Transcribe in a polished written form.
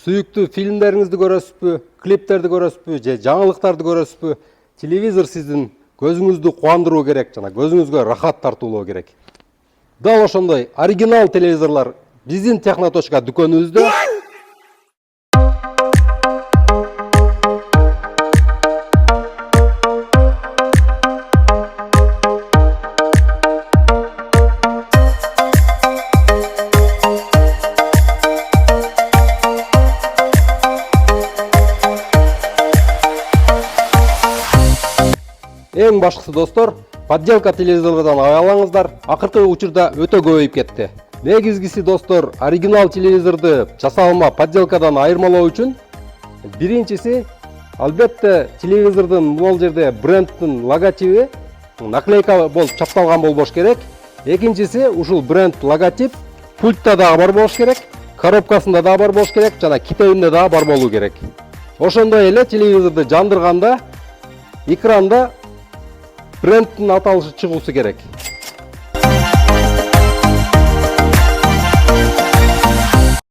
Сүйүктүү фильмдериңизди көрөсүзбү, клиптерди көрөсүзбү, же жаңылыктарды көрөсүзбү? Телевизор сиздин көзүңүздү кубандыруу керек жана көзүңүзгө рахат тартуулоо керек. Дал ошондой оригинал телевизорлор биздин Техноточка дүкөнүбүздө. Эң башкысы достор, подделка телевизорлордон аялаңыздар, акыркы учурда өтө көбөйүп кетти. Негизгиси достор, оригинал телевизорду жасалма подделкадан айырмалоо үчүн биринчиси, албетте телевизордун бул жерде брендтин логотиби наклейка болуп чапталган болбош керек. Экинчиси, ушул бренд логотип пультта дагы бар болуш керек, коробкасында дагы бар болуш керек жана китебинде дагы бар болуу керек. Ошондой эле телевизорду жандырганда экранда брендтин аталышы чыгуусу керек.